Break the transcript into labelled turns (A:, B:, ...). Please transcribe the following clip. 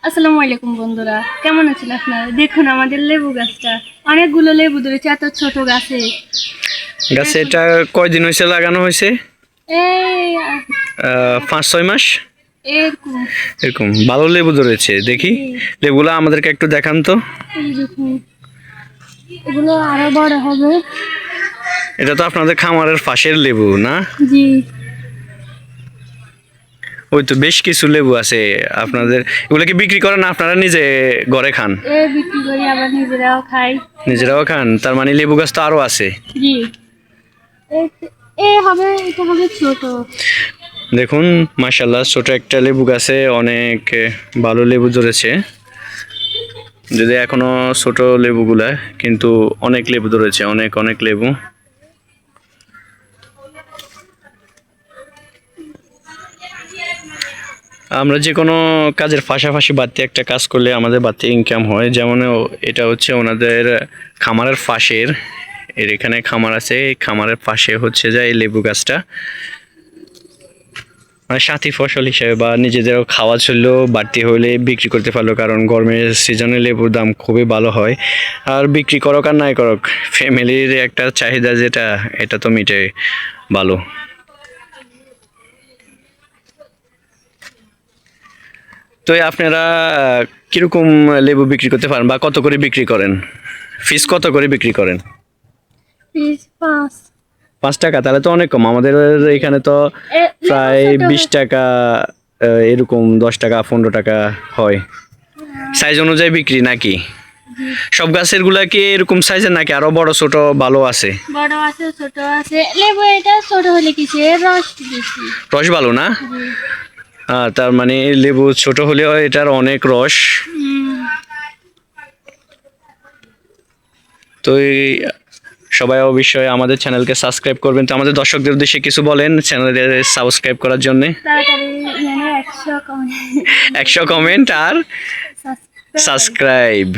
A: আসসালামু আলাইকুম বন্ধুরা, কেমন আছেন আপনারা? দেখুন আমাদের লেবু গাছটা, অনেকগুলো লেবু ধরেছে এত ছোট গাছে।
B: গাছে এটা কয়দিন হয়েছে লাগানো হয়েছে?
A: এই
B: 5-6 মাস
A: এরকম।
B: এরকম। ভালো লেবু ধরেছে, দেখি
A: জি,
B: লেবুগুলো আমাদেরকে একটু দেখান তো।
A: এই দেখুন, এগুলো আরো বড় হবে।
B: এটা তো আপনাদের খামারের পাশের লেবু না?
A: জি,
B: ওই তো বেশ কিছু লেবু আছে আপনাদের। এগুলো কি বিক্রি করেন না আপনারা নিজে ঘরে খান?
A: বিক্রি করি, আবার নিজেরাও খাই।
B: নিজেরাও খান, তার মানে লেবু গাছ তো আরো আছে।
A: জি, এটা হবে ছোট।
B: দেখুন মাশাআল্লাহ, ছোট একটা লেবু গাছে অনেক ভালো লেবু ধরেছে। যদি এখনো ছোট লেবুগুলা, কিন্তু অনেক লেবু ধরেছে, অনেক অনেক লেবু। আমরা যে কোনো কাজের পাশাপাশি বাড়তি একটা কাজ করলে আমাদের বাড়তি ইনকাম হয়। যেমন এটা হচ্ছে ওনাদের খামারের পাশের, এর এখানে খামার আছে, এই খামারের পাশে হচ্ছে যে এই লেবু গাছটা, মানে সাথী ফসল হিসেবে বা নিজেদেরও খাওয়া ছিল, বাড়তি হলে বিক্রি করতে পারলো, কারণ গরমের সিজনে লেবুর দাম খুবই ভালো হয়। আর বিক্রি করুক আর নাই করুক, ফ্যামিলির একটা চাহিদা যেটা, এটা তো মিটে ভালো। তো আপনারা কিরকম লেবু বিক্রি করতে পারেন বা কত করে বিক্রি করেন? ফিস কত করে বিক্রি করেন?
A: পিস 5।
B: 5 টাকা? তাহলে তো অনেক কম। আমাদের এখানে তো প্রায়
A: ছোট
B: 20 টাকা, এরকম 10 টাকা 15 টাকা হয়। সাইজ অনুযায়ী বিক্রি নাকি?
A: জি,
B: সব গাছের গুলা কি এরকম সাইজের নাকি আরো বড় ছোট ভালো আছে?
A: বড় আছে ছোট আছে। লেবু এটা ছোট হলে কিসে রস বেশি।
B: রস ভালো না?
A: জি,
B: তার মানে লেবু ছোট হলেও এটার অনেক রস। তো সবাই অবশ্যই আমাদের চ্যানেলকে সাবস্ক্রাইব করবেন। তো আমাদের দর্শকদের উদ্দেশ্যে কিছু বলেন চ্যানেলে সাবস্ক্রাইব করার জন্য।
A: তাড়াতাড়ি মানে 100 কমে
B: 100 কমেন্ট আর সাবস্ক্রাইব।